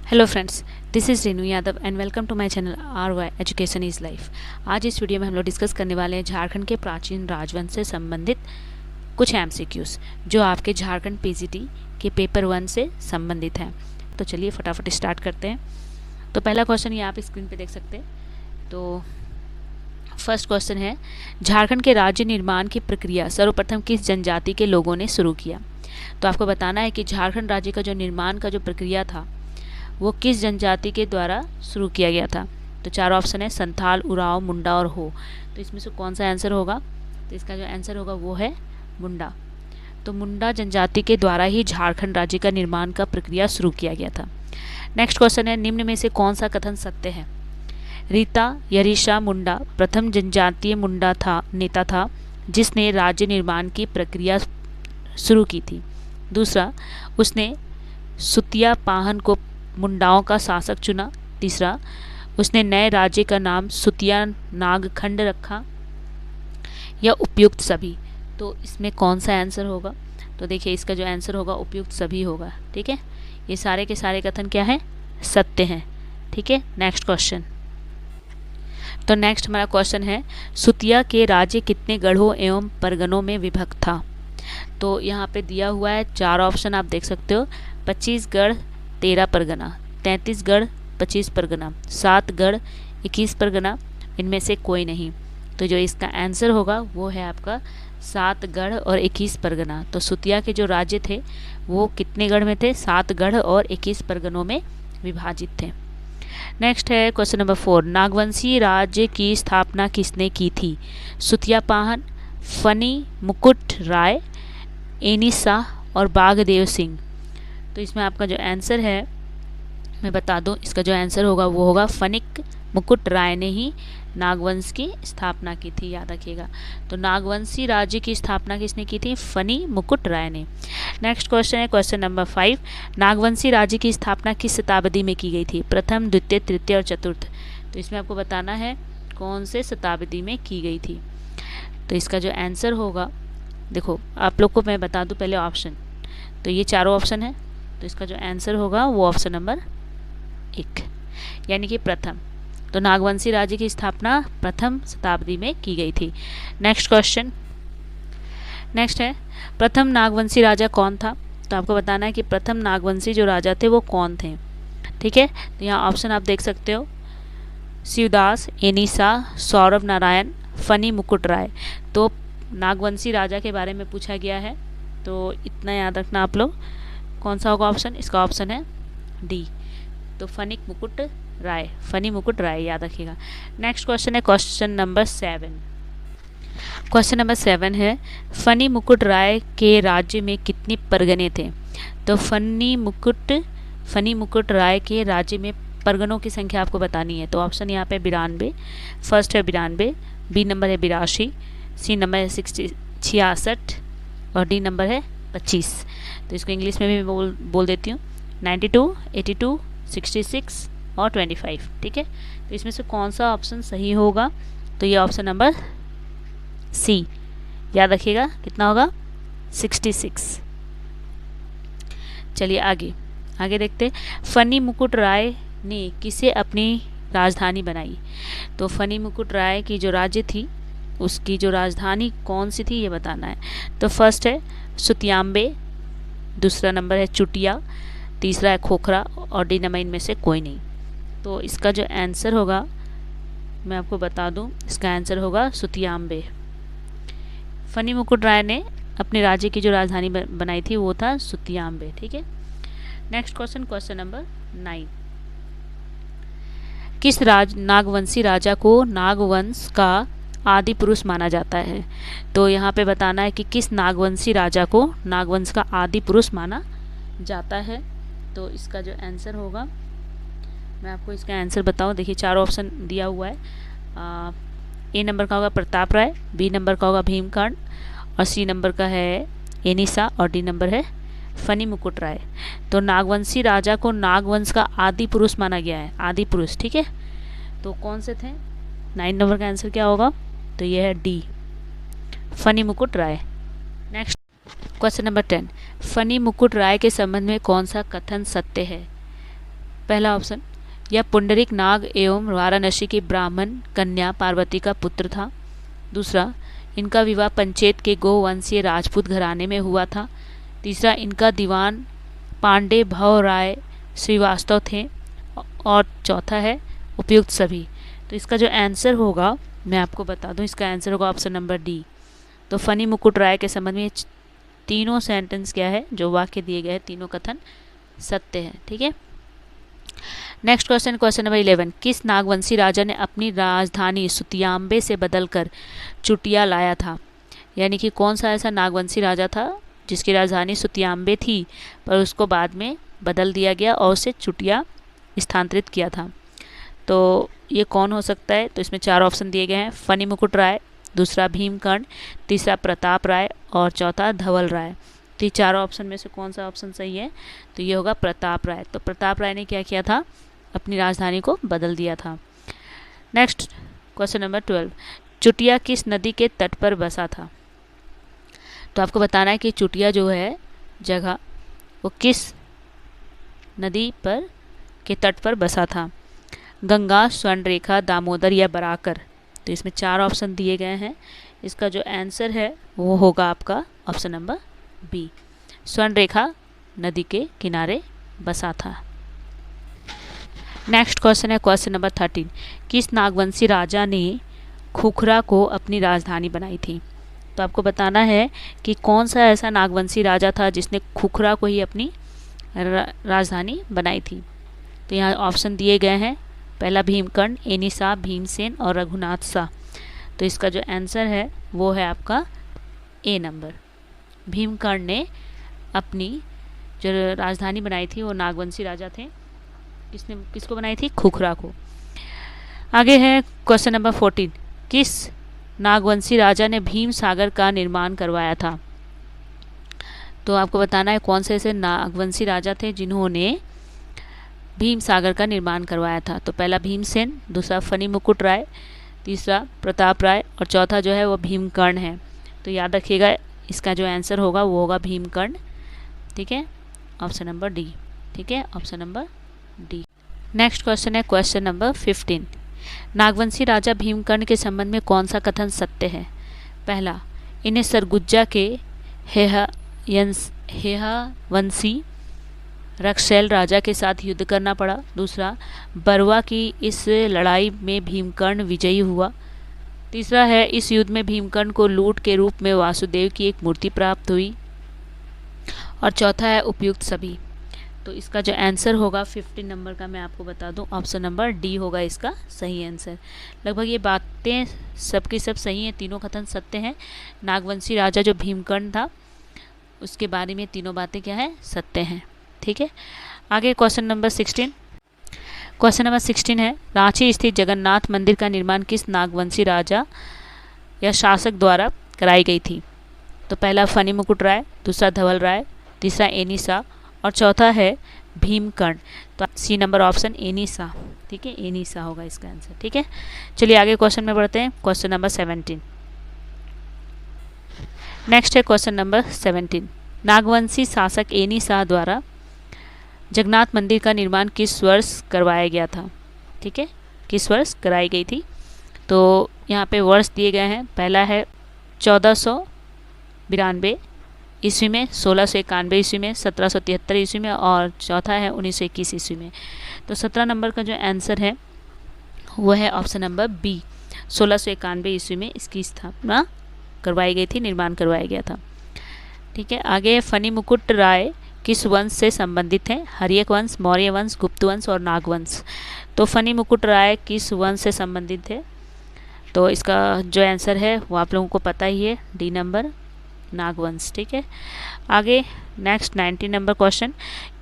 Hello friends, this is Renu Yadav and welcome to my channel R Y education is life. आज इस video में हम लोग डिस्कस करने वाले हैं झारखंड के प्राचीन राजवंश से संबंधित कुछ एमसीक्यूज़ जो आपके झारखंड पीजीटी के पेपर 1 से संबंधित हैं। तो चलिए फटाफट स्टार्ट करते हैं। तो पहला क्वेश्चन ये आप स्क्रीन पे देख सकते हैं। तो फर्स्ट क्वेश्चन है, झारखंड के राज्य निर्माण की प्रक्रिया सर्वप्रथम किस जनजाति के लोगों ने शुरू किया? तो आपको बताना है कि झारखंड राज्य का जो निर्माण का जो प्रक्रिया था वो किस जनजाति के द्वारा शुरू किया गया था। तो चार ऑप्शन है, संथाल, उरांव, मुंडा और हो। तो इसमें से कौन सा आंसर होगा? तो इसका जो आंसर होगा वो है मुंडा। तो मुंडा जनजाति के द्वारा ही झारखंड राज्य का निर्माण का प्रक्रिया शुरू किया गया था। नेक्स्ट क्वेश्चन है, निम्न में से कौन सा कथन सत्य है? रीता यरीशा मुंडा प्रथम जनजातीय मुंडा नेता था जिसने राज्य निर्माण की प्रक्रिया शुरू की थी। दूसरा, उसने सुतिया पाहन को मुंडाओं का शासक चुना। तीसरा, उसने नए राज्य का नाम सुतिया नागखंड रखा। या उपयुक्त सभी। तो इसमें कौन सा आंसर होगा? तो देखिए इसका जो आंसर होगा उपयुक्त सभी होगा। ठीक है, ये सारे के सारे कथन क्या है? सत्य हैं। ठीक है, नेक्स्ट क्वेश्चन। तो नेक्स्ट हमारा क्वेश्चन है, सुतिया के राज्य कितने गढ़ों एवं परगनों में विभक्त था? तो यहाँ पे दिया हुआ है चार ऑप्शन, आप देख सकते हो। 25 गढ़ 13 परगना, 33 गढ़ 25 परगना, 7 गढ़ 21 परगना, इनमें से कोई नहीं। तो जो इसका आंसर होगा वो है आपका 7 गढ़ और 21 परगना। तो सुतिया के जो राज्य थे वो कितने गढ़ में थे? 7 गढ़ और 21 परगनों में विभाजित थे। नेक्स्ट है क्वेश्चन नंबर 4, नागवंशी राज्य की स्थापना किसने की थी? सुतिया पाहन, फनी मुकुट राय, एनी शाह और बागदेव सिंह। तो इसमें आपका जो आंसर है मैं बता दूं, इसका जो आंसर होगा वो होगा फनिक मुकुट राय ने ही नागवंश की स्थापना की थी, याद रखिएगा। तो नागवंशी राज्य की स्थापना किसने की थी? फनी मुकुट राय ने। नेक्स्ट क्वेश्चन है क्वेश्चन नंबर 5, नागवंशी राज्य की स्थापना किस शताब्दी में की गई थी? प्रथम, द्वितीय, तृतीय और चतुर्थ। तो इसमें आपको बताना है कौन से शताब्दी में की गई थी। तो इसका जो आंसर होगा, देखो आप लोग को मैं बता दूं पहले ऑप्शन। तो ये चारों ऑप्शन है, तो इसका जो आंसर होगा वो ऑप्शन नंबर 1 यानी कि प्रथम। तो नागवंशी राज्य की स्थापना प्रथम शताब्दी में की गई थी। Next question. नेक्स्ट है, प्रथम नागवंशी राजा कौन था? तो आपको बताना है कि प्रथम नागवंशी जो राजा थे वो कौन थे। ठीक है, तो यहाँ ऑप्शन आप देख सकते हो, शिवदास, एनीसा, सौरभ नारायण, फनी मुकुट राय। तो नागवंशी राजा के बारे में पूछा गया है, तो इतना याद रखना आप लोग। कौन सा होगा ऑप्शन? इसका ऑप्शन है डी। तो फनी मुकुट राय याद रखिएगा। नेक्स्ट क्वेश्चन है क्वेश्चन नंबर 7। क्वेश्चन नंबर 7 है, फनी मुकुट राय के राज्य में कितने परगने थे? तो फनी मुकुट राय के राज्य में परगनों की संख्या आपको बतानी है। तो ऑप्शन यहाँ पे 92, फर्स्ट है 92, बी नंबर है 82, सी नंबर है 66 और डी नंबर है 25। तो इसको इंग्लिश में भी बोल देती हूँ, 92, 82, 66 और 25। ठीक है, तो इसमें से कौन सा ऑप्शन सही होगा? तो ये ऑप्शन नंबर सी, याद रखिएगा कितना होगा? 66। चलिए आगे देखते। फनी मुकुट राय ने किसे अपनी राजधानी बनाई? तो फनी मुकुट राय की जो राज्य थी उसकी जो राजधानी कौन सी थी ये बताना है। तो फर्स्ट है सुतियांबे, दूसरा नंबर है चुटिया, तीसरा है खोखरा और डी नंबर इनमें से कोई नहीं। तो इसका जो आंसर होगा मैं आपको बता दूं, इसका आंसर होगा सुतियांबे। फनी मुकुट राय ने अपने राज्य की जो राजधानी बनाई थी वो था सुतियांबे। ठीक है, नेक्स्ट क्वेश्चन, क्वेश्चन नंबर 9, किस नागवंशी राजा को नागवंश का आदि पुरुष माना जाता है? तो यहाँ पे बताना है कि किस नागवंशी राजा को नागवंश का आदि पुरुष माना जाता है। तो इसका जो आंसर होगा मैं आपको इसका आंसर बताऊँ। देखिए चार ऑप्शन दिया हुआ है। ए नंबर का होगा प्रताप राय, बी नंबर का होगा भीमकर्ण और सी नंबर का है एनिसा और डी नंबर है फनी मुकुट राय। तो नागवंशी राजा को नागवंश का आदि पुरुष माना गया है, आदि पुरुष। ठीक है, तो कौन से थे? 9 नंबर का आंसर क्या होगा? तो ये है डी, फनी मुकुट राय। नेक्स्ट क्वेश्चन नंबर 10, फनी मुकुट राय के संबंध में कौन सा कथन सत्य है? पहला ऑप्शन, यह पुंडरीक नाग एवं वाराणसी की ब्राह्मण कन्या पार्वती का पुत्र था। दूसरा, इनका विवाह पंचेत के गोवंशीय राजपूत घराने में हुआ था। तीसरा, इनका दीवान पांडे भव राय श्रीवास्तव थे। और चौथा है उपयुक्त सभी। तो इसका जो आंसर होगा मैं आपको बता दूं, इसका आंसर होगा ऑप्शन नंबर डी। तो फनी मुकुट राय के संबंध में तीनों सेंटेंस क्या है, जो वाक्य दिए गए हैं, तीनों कथन सत्य है। ठीक है। नेक्स्ट क्वेश्चन, क्वेश्चन नंबर 11, किस नागवंशी राजा ने अपनी राजधानी सुतियाम्बे से बदलकर चुटिया लाया था? यानी कि कौन सा ऐसा नागवंशी राजा था जिसकी राजधानी सुतियाम्बे थी पर उसको बाद में बदल दिया गया और उसे चुटिया स्थानांतरित किया था? तो ये कौन हो सकता है? तो इसमें 4 ऑप्शन दिए गए हैं, फनी मुकुट राय, दूसरा भीमकर्ण, तीसरा प्रताप राय और चौथा धवल राय। तो ये 4 ऑप्शन में से कौन सा ऑप्शन सही है? तो ये होगा प्रताप राय। तो प्रताप राय ने क्या किया था? अपनी राजधानी को बदल दिया था। नेक्स्ट क्वेश्चन नंबर 12, चुटिया किस नदी के तट पर बसा था? तो आपको बताना है कि चुटिया जो है जगह वो किस नदी पर के तट पर बसा था। गंगा, स्वर्णरेखा, दामोदर या बराकर। तो इसमें 4 ऑप्शन दिए गए हैं। इसका जो आंसर है वो होगा आपका ऑप्शन नंबर बी, स्वर्णरेखा नदी के किनारे बसा था। नेक्स्ट क्वेश्चन है क्वेश्चन नंबर 13, किस नागवंशी राजा ने खुखरा को अपनी राजधानी बनाई थी? तो आपको बताना है कि कौन सा ऐसा नागवंशी राजा था जिसने खुखरा को ही अपनी राजधानी बनाई थी। तो यहाँ ऑप्शन दिए गए हैं, पहला भीमकर्ण, एनी शाह, भीमसेन और रघुनाथ शाह। तो इसका जो आंसर है वो है आपका ए नंबर। भीमकर्ण ने अपनी जो राजधानी बनाई थी वो नागवंशी राजा थे, किसको बनाई थी? खुखरा को। आगे है क्वेश्चन नंबर 14, किस नागवंशी राजा ने भीम सागर का निर्माण करवाया था? तो आपको बताना है कौन से ऐसे नागवंशी राजा थे जिन्होंने भीम सागर का निर्माण करवाया था। तो पहला भीमसेन, दूसरा फनी मुकुट राय, तीसरा प्रताप राय और चौथा जो है वो भीमकर्ण है। तो याद रखिएगा इसका जो आंसर होगा वो होगा भीमकर्ण। ठीक है, ऑप्शन नंबर डी। ठीक है, option number D. Next question है क्वेश्चन नंबर 15, नागवंशी राजा भीमकर्ण के संबंध में कौन सा कथन सत्य है? पहला, इन्हें सरगुजा के हेहवंशी रक्षैल राजा के साथ युद्ध करना पड़ा। दूसरा, बरवा की इस लड़ाई में भीमकर्ण विजयी हुआ। तीसरा है, इस युद्ध में भीमकर्ण को लूट के रूप में वासुदेव की एक मूर्ति प्राप्त हुई। और चौथा है उपयुक्त सभी। तो इसका जो आंसर होगा 15 नंबर का मैं आपको बता दूं, ऑप्शन नंबर डी होगा इसका सही आंसर। लगभग ये बातें सबकी सब सही हैं, तीनों कथन सत्य हैं। नागवंशी राजा जो भीमकर्ण था उसके बारे में तीनों बातें क्या है? सत्य हैं। ठीक है, आगे क्वेश्चन नंबर 16। क्वेश्चन नंबर 16 है, रांची स्थित जगन्नाथ मंदिर का निर्माण किस नागवंशी राजा या शासक द्वारा कराई गई थी? तो पहला फनी मुकुट राय, दूसरा धवल राय, तीसरा एनी शाह और चौथा है भीमकर्ण। तो सी नंबर ऑप्शन एनी शाह। ठीक है, एनी शाह होगा इसका आंसर। ठीक है, चलिए आगे क्वेश्चन में बढ़ते हैं। Question number 17। नेक्स्ट है क्वेश्चन नंबर 17, नागवंशी शासक एनी शाह द्वारा जगन्नाथ मंदिर का निर्माण किस वर्ष करवाया गया था? ठीक है, किस वर्ष कराई गई थी? तो यहाँ पे वर्ष दिए गए हैं, पहला है 1492 ईस्वी में, 1691 ईस्वी में, 1773 ईस्वी में और चौथा है 1921 ईस्वी में। तो 17 नंबर का जो आंसर है वो है ऑप्शन नंबर बी, 1691 ईस्वी में इसकी स्थापना करवाई गई थी, निर्माण करवाया गया था। ठीक है, आगे फनी मुकुट राय किस वंश से संबंधित हैं? हर्यक वंश, मौर्य वंश, गुप्त वंश और नागवंश। तो फनी मुकुट राय किस वंश से संबंधित है? तो इसका जो आंसर है वो आप लोगों को पता ही है, डी नंबर, नागवंश। ठीक है, आगे नेक्स्ट 19 नंबर क्वेश्चन,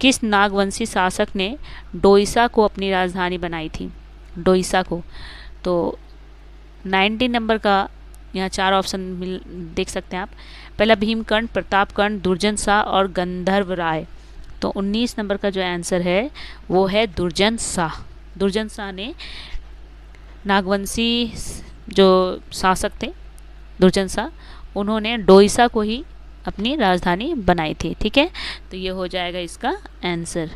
किस नागवंशी शासक ने डोईसा को अपनी राजधानी बनाई थी? डोईसा को। तो 19 नंबर का यहाँ 4 ऑप्शन देख सकते हैं आप, पहला भीमकर्ण, प्रतापकर्ण, दुर्जन शाह और गंधर्व राय। तो 19 नंबर का जो आंसर है वो है दुर्जन शाह। दुर्जन शाह ने नागवंशी जो शासक थे दुर्जन शाह, उन्होंने डोईसा को ही अपनी राजधानी बनाई थी। ठीक है, तो ये हो जाएगा इसका आंसर।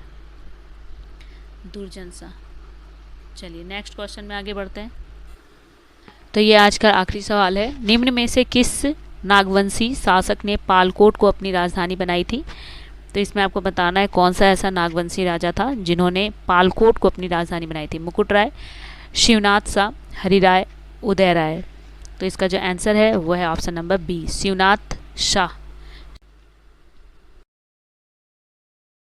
दुर्जन सा। चलिए नेक्स्ट क्वेश्चन में आगे बढ़ते हैं। तो ये आज का आखिरी सवाल है, निम्न में से किस नागवंशी शासक ने पालकोट को अपनी राजधानी बनाई थी? तो इसमें आपको बताना है कौन सा ऐसा नागवंशी राजा था जिन्होंने पालकोट को अपनी राजधानी बनाई थी। मुकुट राय, शिवनाथ शाह, हरिराय, उदय राय। तो इसका जो आंसर है वो है option number B, Shivnath Shah.